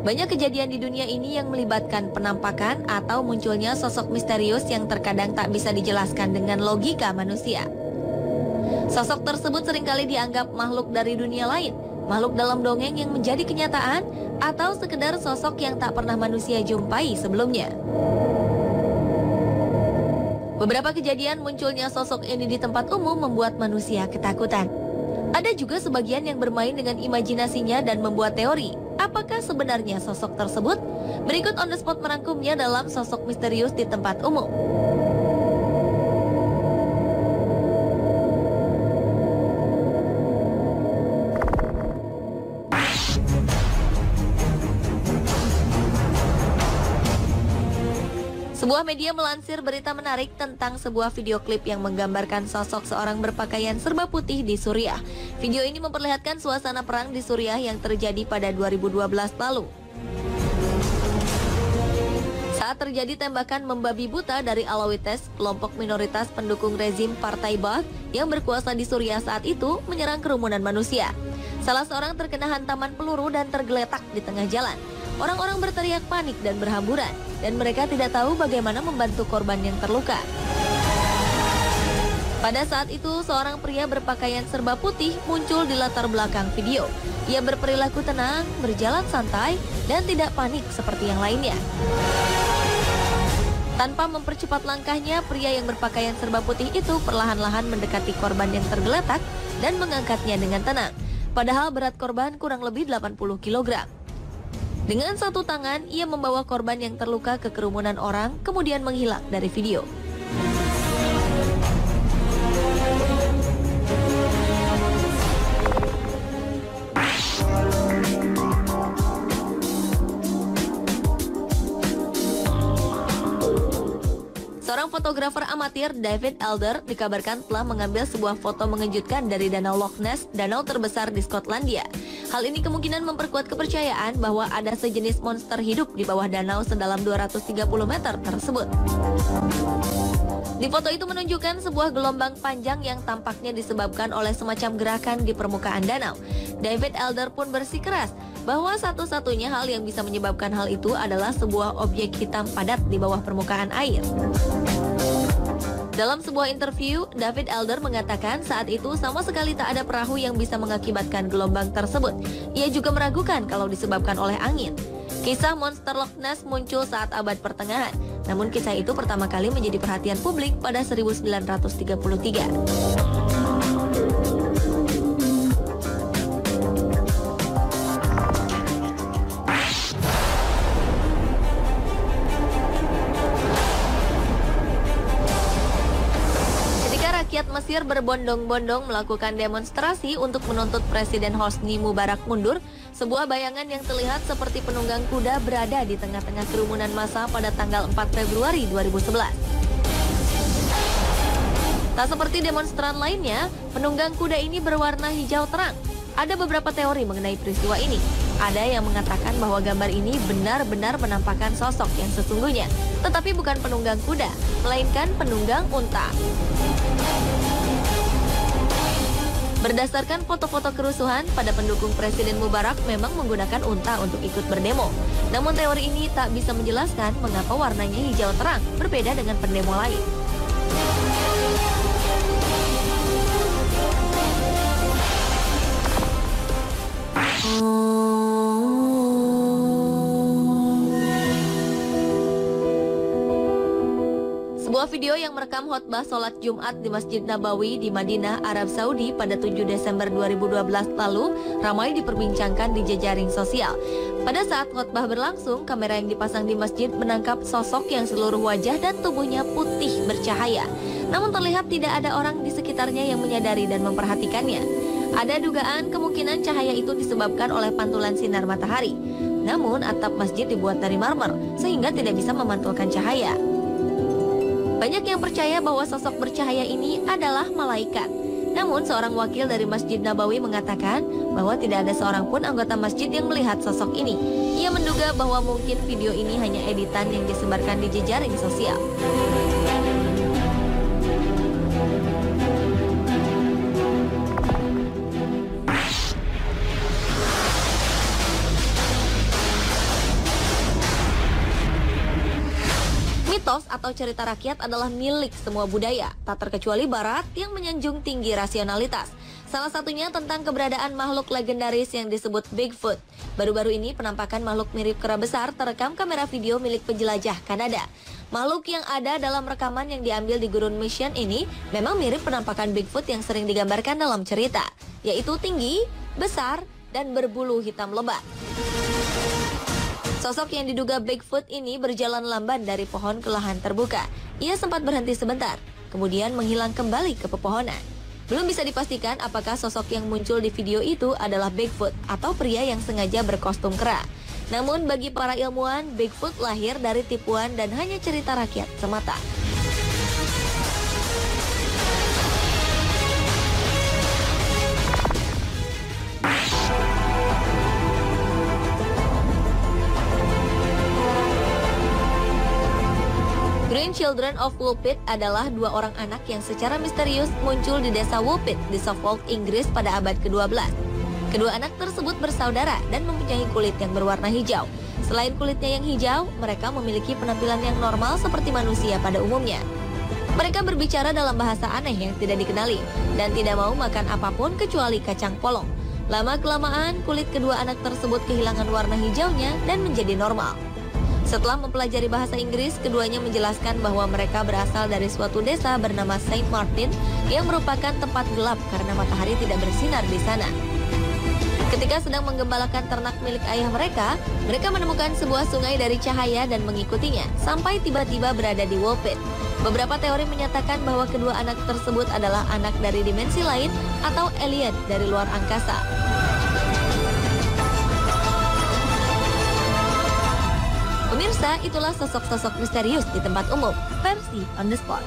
Banyak kejadian di dunia ini yang melibatkan penampakan atau munculnya sosok misterius yang terkadang tak bisa dijelaskan dengan logika manusia. Sosok tersebut seringkali dianggap makhluk dari dunia lain, makhluk dalam dongeng yang menjadi kenyataan, atau sekedar sosok yang tak pernah manusia jumpai sebelumnya. Beberapa kejadian munculnya sosok ini di tempat umum membuat manusia ketakutan. Ada juga sebagian yang bermain dengan imajinasinya dan membuat teori. Apakah sebenarnya sosok tersebut? Berikut on the spot merangkumnya dalam sosok misterius di tempat umum. Sebuah media melansir berita menarik tentang sebuah video klip yang menggambarkan sosok seorang berpakaian serba putih di Suriah. Video ini memperlihatkan suasana perang di Suriah yang terjadi pada 2012 lalu. Saat terjadi tembakan membabi buta dari Alawites, kelompok minoritas pendukung rezim Partai Baath yang berkuasa di Suriah saat itu menyerang kerumunan manusia. Salah seorang terkena hantaman peluru dan tergeletak di tengah jalan. Orang-orang berteriak panik dan berhamburan, dan mereka tidak tahu bagaimana membantu korban yang terluka. Pada saat itu, seorang pria berpakaian serba putih muncul di latar belakang video. Ia berperilaku tenang, berjalan santai, dan tidak panik seperti yang lainnya. Tanpa mempercepat langkahnya, pria yang berpakaian serba putih itu perlahan-lahan mendekati korban yang tergeletak dan mengangkatnya dengan tenang. Padahal berat korban kurang lebih 80 kg. Dengan satu tangan, ia membawa korban yang terluka ke kerumunan orang, kemudian menghilang dari video. Seorang fotografer amatir, David Elder, dikabarkan telah mengambil sebuah foto mengejutkan dari Danau Loch Ness, danau terbesar di Skotlandia. Hal ini kemungkinan memperkuat kepercayaan bahwa ada sejenis monster hidup di bawah danau sedalam 230 meter tersebut. Di foto itu menunjukkan sebuah gelombang panjang yang tampaknya disebabkan oleh semacam gerakan di permukaan danau. David Elder pun bersikeras bahwa satu-satunya hal yang bisa menyebabkan hal itu adalah sebuah objek hitam padat di bawah permukaan air. Dalam sebuah interview, David Elder mengatakan saat itu sama sekali tak ada perahu yang bisa mengakibatkan gelombang tersebut. Ia juga meragukan kalau disebabkan oleh angin. Kisah monster Loch Ness muncul saat abad pertengahan, namun kisah itu pertama kali menjadi perhatian publik pada 1933. Rakyat Mesir berbondong-bondong melakukan demonstrasi untuk menuntut Presiden Hosni Mubarak mundur, sebuah bayangan yang terlihat seperti penunggang kuda berada di tengah-tengah kerumunan massa pada tanggal 4 Februari 2011. Tak seperti demonstran lainnya, penunggang kuda ini berwarna hijau terang. Ada beberapa teori mengenai peristiwa ini. Ada yang mengatakan bahwa gambar ini benar-benar menampakkan sosok yang sesungguhnya, tetapi bukan penunggang kuda, melainkan penunggang unta. Berdasarkan foto-foto kerusuhan, pada pendukung Presiden Mubarak memang menggunakan unta untuk ikut berdemo. Namun teori ini tak bisa menjelaskan mengapa warnanya hijau terang, berbeda dengan pendemo lain. Sebuah video yang merekam khotbah sholat Jumat di Masjid Nabawi di Madinah, Arab Saudi pada 7 Desember 2012 lalu ramai diperbincangkan di jejaring sosial. Pada saat khotbah berlangsung, kamera yang dipasang di masjid menangkap sosok yang seluruh wajah dan tubuhnya putih bercahaya. Namun terlihat tidak ada orang di sekitarnya yang menyadari dan memperhatikannya. Ada dugaan kemungkinan cahaya itu disebabkan oleh pantulan sinar matahari. Namun atap masjid dibuat dari marmer sehingga tidak bisa memantulkan cahaya. Banyak yang percaya bahwa sosok bercahaya ini adalah malaikat. Namun seorang wakil dari Masjid Nabawi mengatakan bahwa tidak ada seorang pun anggota masjid yang melihat sosok ini. Ia menduga bahwa mungkin video ini hanya editan yang disebarkan di jejaring sosial. Mitos atau cerita rakyat adalah milik semua budaya, tak terkecuali Barat yang menyanjung tinggi rasionalitas. Salah satunya tentang keberadaan makhluk legendaris yang disebut Bigfoot. Baru-baru ini penampakan makhluk mirip kera besar terekam kamera video milik penjelajah Kanada. Makhluk yang ada dalam rekaman yang diambil di gurun Mission ini memang mirip penampakan Bigfoot yang sering digambarkan dalam cerita, yaitu tinggi, besar, dan berbulu hitam lebat. Sosok yang diduga Bigfoot ini berjalan lamban dari pohon ke lahan terbuka. Ia sempat berhenti sebentar, kemudian menghilang kembali ke pepohonan. Belum bisa dipastikan apakah sosok yang muncul di video itu adalah Bigfoot atau pria yang sengaja berkostum kera. Namun bagi para ilmuwan, Bigfoot lahir dari tipuan dan hanya cerita rakyat semata. Green Children of Woolpit adalah dua orang anak yang secara misterius muncul di desa Woolpit di Suffolk, Inggris pada abad ke-12. Kedua anak tersebut bersaudara dan mempunyai kulit yang berwarna hijau. Selain kulitnya yang hijau, mereka memiliki penampilan yang normal seperti manusia pada umumnya. Mereka berbicara dalam bahasa aneh yang tidak dikenali dan tidak mau makan apapun kecuali kacang polong. Lama-kelamaan, kulit kedua anak tersebut kehilangan warna hijaunya dan menjadi normal. Setelah mempelajari bahasa Inggris, keduanya menjelaskan bahwa mereka berasal dari suatu desa bernama Saint Martin yang merupakan tempat gelap karena matahari tidak bersinar di sana. Ketika sedang menggembalakan ternak milik ayah mereka menemukan sebuah sungai dari cahaya dan mengikutinya sampai tiba-tiba berada di Woolpit. Beberapa teori menyatakan bahwa kedua anak tersebut adalah anak dari dimensi lain atau alien dari luar angkasa. Pemirsa, itulah sosok-sosok misterius di tempat umum, versi On The Spot.